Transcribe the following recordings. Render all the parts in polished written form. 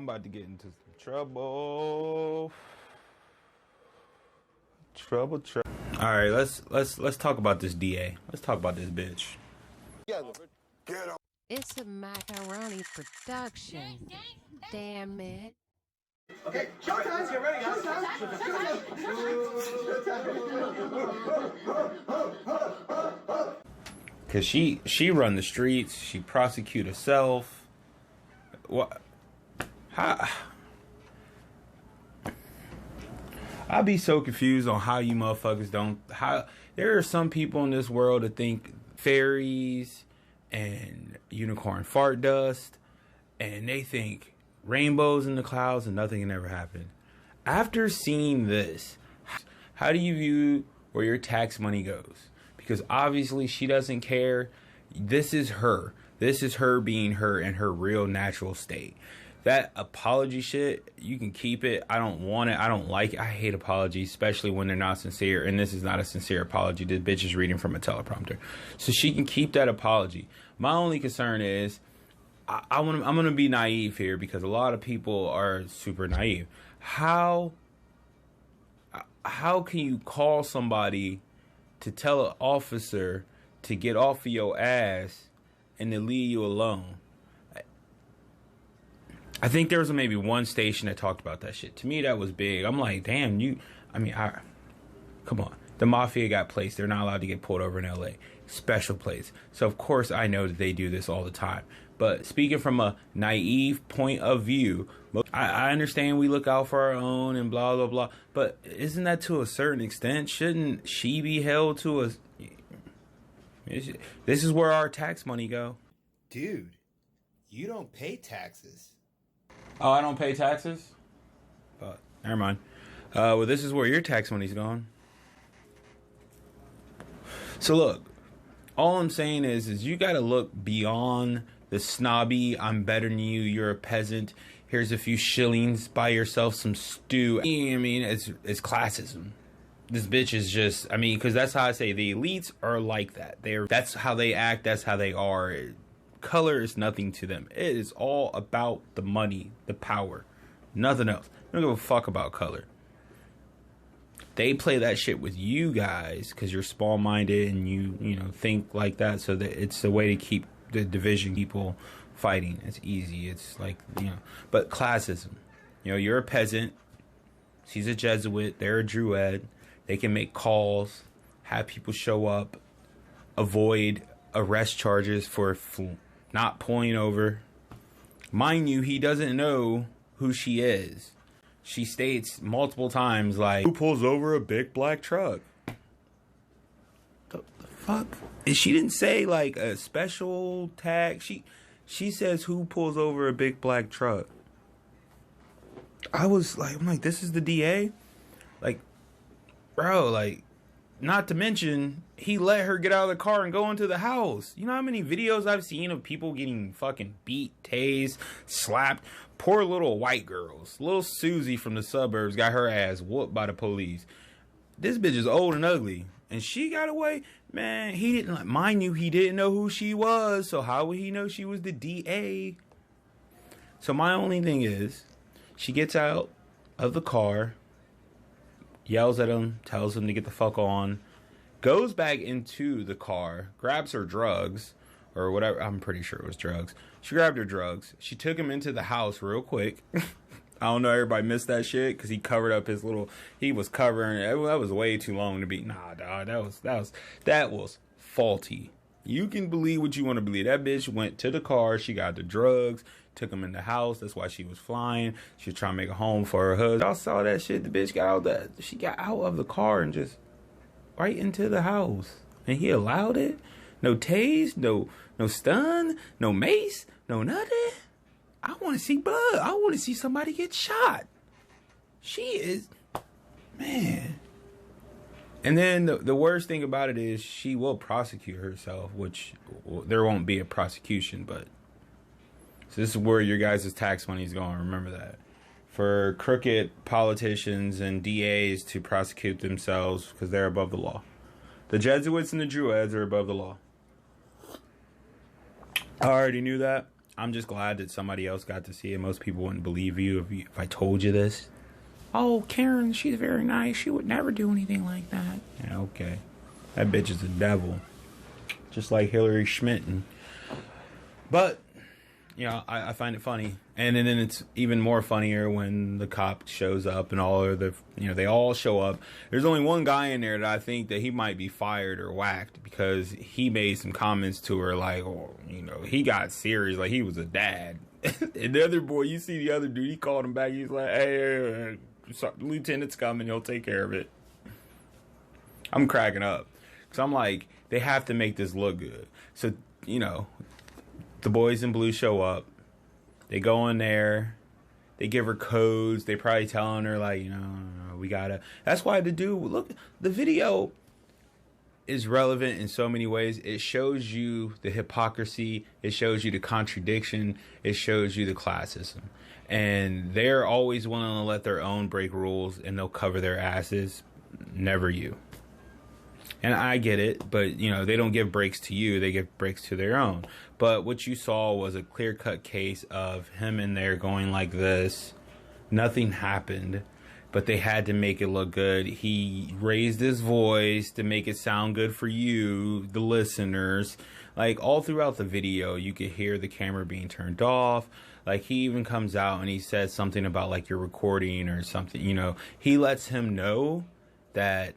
about to get into some trouble. Trouble. All right, let's talk about this DA. Let's talk about this bitch. It's a macaroni production. Damn it. Okay, showtime. Get ready, guys. Cause she run the streets. She prosecute herself. What? How? I'll be so confused on how you motherfuckers don't. How there are some people in this world that think fairies and unicorn fart dust, and they think rainbows in the clouds and nothing can ever happen. After seeing this, how do you view where your tax money goes? Because obviously she doesn't care. This is her. This is her being her in her real natural state. That apology shit, you can keep it. I don't want it. I don't like it. I hate apologies, especially when they're not sincere. And this is not a sincere apology. This bitch is reading from a teleprompter. So she can keep that apology. My only concern is I'm going to be naive here because a lot of people are super naive. How can you call somebody to tell an officer to get off of your ass and to leave you alone? I think there was maybe one station that talked about that shit. To me, that was big. I'm like, damn, come on. The mafia got placed. They're not allowed to get pulled over in LA. Special place. So, of course, I know that they do this all the time. But speaking from a naive point of view, I understand we look out for our own and blah, blah, blah. But isn't that to a certain extent? Shouldn't she be held to a... This is where our tax money go. Dude, you don't pay taxes. Oh, I don't pay taxes? Never mind. Well, this is where your tax money's going. So look, all I'm saying is you got to look beyond the snobby, I'm better than you, you're a peasant, here's a few shillings, buy yourself some stew. I mean, it's classism. This bitch is just, because that's how I say the elites are like that. That's how they act, that's how they are. Color is nothing to them. It is all about the money, the power, nothing else. They don't give a fuck about color. They play that shit with you guys because you're small-minded and you think like that. So that it's a way to keep the division, people fighting. It's easy. It's like but classism. You're a peasant. She's a Jesuit. They're a Druid. They can make calls, have people show up, avoid arrest charges for not pulling over. Mind you, he doesn't know who she is. She states multiple times, like, who pulls over a big black truck? The fuck? And she didn't say, like, a special tag. She says, who pulls over a big black truck? I'm like, this is the DA? Like, bro, like, not to mention, he let her get out of the car and go into the house. You know how many videos I've seen of people getting fucking beat, tased, slapped? Poor little white girls. Little Susie from the suburbs got her ass whooped by the police. This bitch is old and ugly. And she got away? Man, he didn't, mind you, he didn't know who she was. So how would he know she was the DA? So my only thing is, she gets out of the car, yells at him, tells him to get the fuck on, goes back into the car, grabs her drugs, or whatever. I'm pretty sure it was drugs. She grabbed her drugs. She took him into the house real quick. I don't know, everybody missed that shit because he covered up his little, he was covering, that was way too long to be, nah, dog, that was faulty. You can believe what you want to believe. That bitch went to the car, she got the drugs, took him in the house, that's why she was flying. She was trying to make a home for her husband. Y'all saw that shit, the bitch she got out of the car and just right into the house. And he allowed it? No tase, no stun, no mace, no nothing. I want to see blood. I want to see somebody get shot. She is, man. And then the worst thing about it is she will prosecute herself, which there won't be a prosecution, but so this is where your guys' tax money is going. Remember that. For crooked politicians and DAs to prosecute themselves because they're above the law. The Jesuits and the Druids are above the law. I already knew that. I'm just glad that somebody else got to see it. Most people wouldn't believe you if I told you this. Oh, Karen, she's very nice. She would never do anything like that. Yeah, okay. That bitch is the devil. Just like Hillary Schmitten. But, you know, I find it funny. And then it's even more funnier when the cop shows up and all of the, you know, they all show up. There's only one guy in there that I think that he might be fired or whacked because he made some comments to her like, oh, you know, he got serious, like he was a dad. And the other boy, you see the other dude, he called him back. He's like, hey, the lieutenant's coming. He'll take care of it. I'm cracking up. Because I'm like, they have to make this look good. So, you know, the boys in blue show up. They go in there. They give her codes. They probably telling her, like, you know, we gotta. That's why the dude, look, the video is relevant in so many ways. It shows you the hypocrisy. It shows you the contradiction. It shows you the classism. And they're always willing to let their own break rules, and they'll cover their asses. Never you. And I get it, but, you know, they don't give breaks to you. They give breaks to their own. But what you saw was a clear-cut case of him in there going like this. Nothing happened, but they had to make it look good. He raised his voice to make it sound good for you, the listeners. Like, all throughout the video, you could hear the camera being turned off. Like, he even comes out and he says something about, like, you're recording or something. You know, he lets him know that,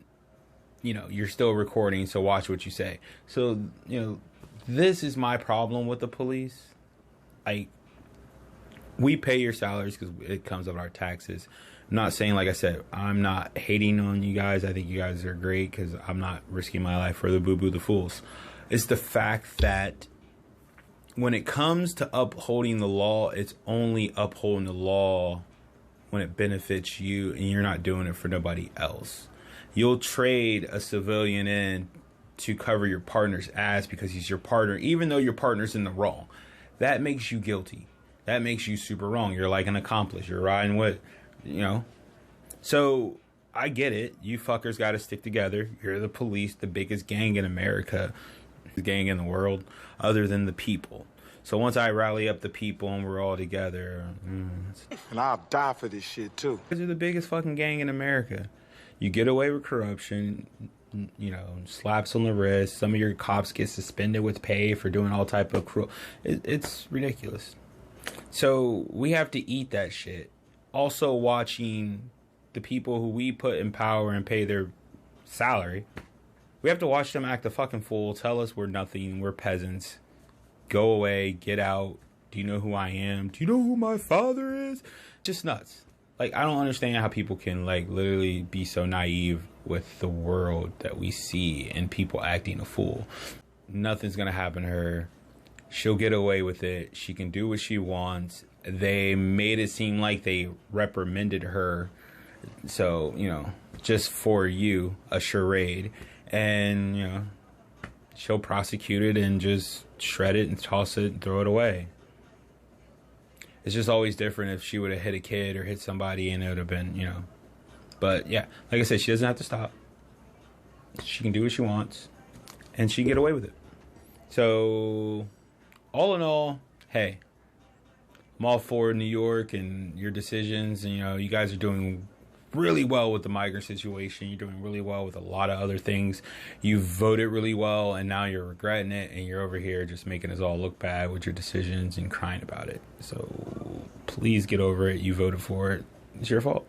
you know, you're still recording, so watch what you say. So, you know, this is my problem with the police. Like, we pay your salaries because it comes out of our taxes. I'm not saying, like I said, I'm not hating on you guys. I think you guys are great because I'm not risking my life for the boo-boo the fools. It's the fact that when it comes to upholding the law, it's only upholding the law when it benefits you and you're not doing it for nobody else. You'll trade a civilian in to cover your partner's ass because he's your partner, even though your partner's in the wrong. That makes you guilty. That makes you super wrong. You're like an accomplice. You're riding with, you know. So I get it. You fuckers got to stick together. You're the police, the biggest gang in America, the gang in the world, other than the people. So once I rally up the people and we're all together. And I'll die for this shit, too. Because you're the biggest fucking gang in America. You get away with corruption, you know, slaps on the wrist. Some of your cops get suspended with pay for doing all type of cruel. It's ridiculous. So we have to eat that shit. Also watching the people who we put in power and pay their salary. We have to watch them act a fucking fool. Tell us we're nothing. We're peasants. Go away. Get out. Do you know who I am? Do you know who my father is? Just nuts. Like, I don't understand how people can, like, literally be so naive with the world that we see and people acting a fool. Nothing's going to happen to her. She'll get away with it. She can do what she wants. They made it seem like they reprimanded her. So, you know, just for you, a charade. And, you know, she'll prosecute it and just shred it and toss it and throw it away. It's just always different if she would have hit a kid or hit somebody and it would have been, you know. But, yeah, like I said, she doesn't have to stop. She can do what she wants. And she can get away with it. So, all in all, hey, I'm all for New York and your decisions. And, you know, you guys are doing really well with the migrant situation. You're doing really well with a lot of other things. You voted really well, and now you're regretting it, and you're over here just making us all look bad with your decisions and crying about it. So please get over it. You voted for it. It's your fault.